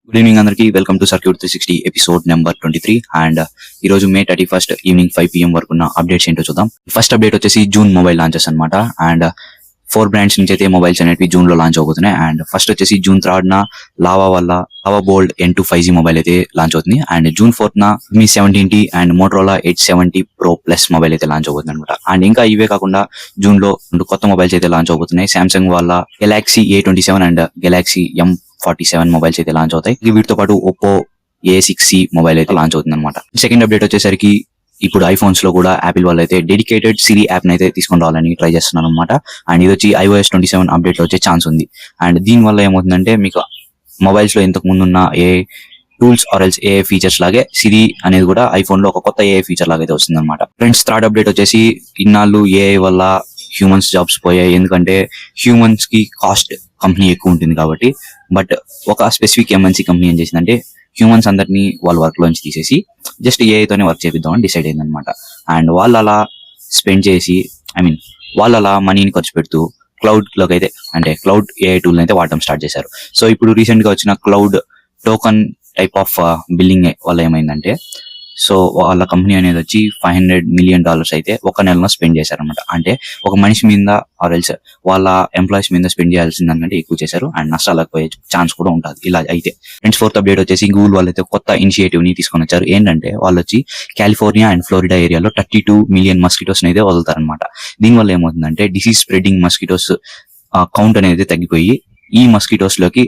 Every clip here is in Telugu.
గుడ్ ఈవినింగ్ అందరికి welcome to circuit 360 episode number 23 and ఈ రోజు మే 31 ఈవినింగ్ 5 PM వరకు ఉన్న అప్డేట్స్ ఏంటో చూద్దాం. ఫస్ట్ అప్డేట్ వచ్చేసి జూన్ మొబైల్ లాంచెస్ అన్నమాట. అండ్ 4 బ్రాండ్స్ నుంచి అయితే మొబైల్స్ అనేవి జూన్ లో లాంచ్ అవబోతున్నాయి. అండ్ ఫస్ట్ వచ్చేసి జూన్ 3 లావా వల్ల లావా బోల్డ్ N2 5G మొబైల్ అయితే లాంచ్ అవుతుంది. And June 4 Mi 17T and Motorola 870 Pro Plus mobile అయితే లాంచ్ అవబోతుంది అనమాట. అండ్ ఇంకా ఇవే కాకుండా జూన్ లో 2 కొత్త మొబైల్స్ అయితే లాంచ్ అవబోతున్నాయి. సామ్సంగ్ వాళ్ళ Galaxy A27 and Galaxy M47 mobiles అయితే లాంచ్ అవుతాయి. వీటితో పాటు ఒప్పో A6C మొబైల్ అయితే లాంచ్ అవుతుంది అనమాట. సెకండ్ అప్డేట్ వచ్చేసరికి ఇప్పుడు ఐఫోన్స్ లో కూడా యాపిల్ వాళ్ళు అయితే డెడికేటెడ్ సిరి యాప్ అయితే తీసుకొని రావాలని ట్రై చేస్తున్నారు అనమాట. అండ్ ఇది వచ్చి iOS 27 అప్డేట్ లో వచ్చే ఛాన్స్ ఉంది. అండ్ దీని వల్ల ఏమవుతుందంటే మీకు మొబైల్స్ లో ఇంతకు ముందు ఉన్న ఏ టూల్స్ ఆర్ ఎల్స్ ఏ ఫీచర్స్ లాగే సిరి అనేది కూడా ఐఫోన్ లో ఒక కొత్త ఏ ఫీచర్ లాగా అయితే వస్తుంది అనమాట. ఫ్రెండ్స్ థర్డ్ అప్డేట్ వచ్చేసి ఇన్నాళ్ళు ఏఐ వల్ల హ్యూమన్స్ జాబ్స్ పోయాయి. ఎందుకంటే హ్యూమన్స్ కి కాస్ట్ కంపెనీ ఎక్కువ ఉంటుంది కాబట్టి. బట్ ఒక స్పెసిఫిక్ ఎంఎన్సీ కంపెనీ ఏం చేసిందంటే హ్యూమన్స్ అందరినీ వాళ్ళ వర్క్ లోంచి తీసేసి జస్ట్ ఏఐతోనే వర్క్ చేపిద్దామని డిసైడ్ అయిందనమాట. అండ్ వాళ్ళు అలా స్పెండ్ చేసి వాళ్ళు అలా మనీని ఖర్చు పెడుతూ క్లౌడ్ లోకి అయితే అంటే క్లౌడ్ ఏఐ టూల్ అయితే వాడటం స్టార్ట్ చేశారు. సో ఇప్పుడు రీసెంట్ గా వచ్చిన cloud token type of billing వల్ల ఏమైందంటే సో వాళ్ళ కంపెనీ అనేది వచ్చి $500 million అయితే ఒక నెలలో స్పెండ్ చేశారనమాట. అంటే ఒక మనిషి మీద ఆర్ ఎల్స్ వాళ్ళ ఎంప్లాయీస్ మీద స్పెండ్ చేయాల్సిన దానికంటే ఎక్కువ చేశారు. అండ్ నష్టాలకు పోయే ఛాన్స్ కూడా ఉంటుంది ఇలా అయితే. ఫ్రెండ్స్ ఫోర్త్ అప్డేట్ వచ్చేసి గూగుల్ వాళ్ళు అయితే కొత్త ఇనిషియేటివ్ ని తీసుకొని వచ్చారు. ఏంటంటే వాళ్ళు వచ్చి కాలిఫోర్నియా అండ్ ఫ్లోరిడా ఏరియాలో 32 million మస్కిటోస్ అయితే వదులుతారనమాట. దీనివల్ల ఏమవుతుందంటే డిసీజ్ స్ప్రెడింగ్ మస్కిటోస్ కౌంట్ అనేది తగ్గిపోయి ఈ మస్కిటోస్ లోకి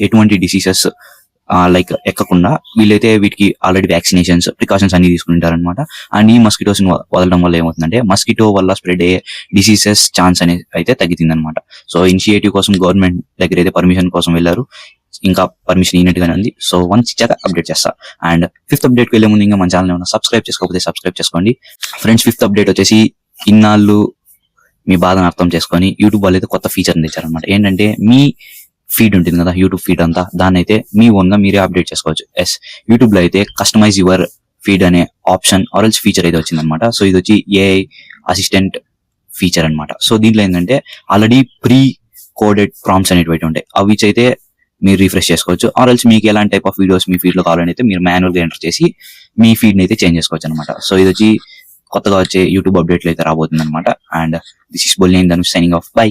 ఎటువంటి డిసీజెస్ లైక్ ఎక్కకుండా వీళ్ళైతే వీటికి ఆల్రెడీ వ్యాక్సినేషన్స్ ప్రికాషన్స్ అన్ని తీసుకుంటారనమాట. అండ్ ఈ మస్కిటోస్ వదలడం వల్ల ఏమవుతుందంటే మస్కిటో వల్ల స్ప్రెడ్ అయ్యే డిసీజెస్ ఛాన్స్ అనేది అయితే తగ్గుతుంది అనమాట. సో ఇనిషియేటివ్ కోసం గవర్నమెంట్ దగ్గర అయితే పర్మిషన్ కోసం వెళ్ళారు. ఇంకా పర్మిషన్ ఇచ్చినట్టుగానే ఉంది. సో వన్స్ ఇచ్చాక అప్డేట్ చేస్తా. అండ్ ఫిఫ్త్ అప్డేట్ కి వెళ్ళే ముందు ఇంకా మన ఛానల్ ఏమన్నా సబ్స్క్రైబ్ చేసుకోకపోతే సబ్స్క్రైబ్ చేసుకోండి. ఫ్రెండ్స్ ఫిఫ్త్ అప్డేట్ వచ్చేసి ఇన్నాళ్ళు మీ బాధను అర్థం చేసుకొని యూట్యూబ్ వాళ్ళు అయితే కొత్త ఫీచర్ తెచ్చారనమాట. ఏంటంటే మీ ఫీడ్ ఉంటుంది కదా యూట్యూబ్ ఫీడ్ అంతా, దాన్ని అయితే మీ ఓన్ గా మీరే అప్డేట్ చేసుకోవచ్చు. యూట్యూబ్ లో అయితే కస్టమైజ్ యువర్ ఫీడ్ అనే ఆప్షన్ ఆర్ఎల్స్ ఫీచర్ అయితే వచ్చిందనమాట. సో ఇది వచ్చి ఏఐ అసిస్టెంట్ ఫీచర్ అనమాట. సో దీంట్లో ఏంటంటే ఆల్రెడీ ప్రీ కోడెడ్ ప్రాంప్ట్స్ అనేవి ఉంటాయి. అవి అయితే మీరు రిఫ్రెష్ చేసుకోవచ్చు. ఆర్ఎల్స్ మీకు ఎలాంటి type of videos me feed లో కావాలని అయితే మీరు మాన్యువల్ గా ఎంటర్ చేసి మీ ఫీడ్ ని అయితే చేంజ్ చేసుకోవచ్చు అనమాట. సో ఇది వచ్చి కొత్తగా వచ్చే యూట్యూబ్ అప్డేట్లు అయితే రాబోతుంది అనమాట. And this is bowling Dhanush signing off. By.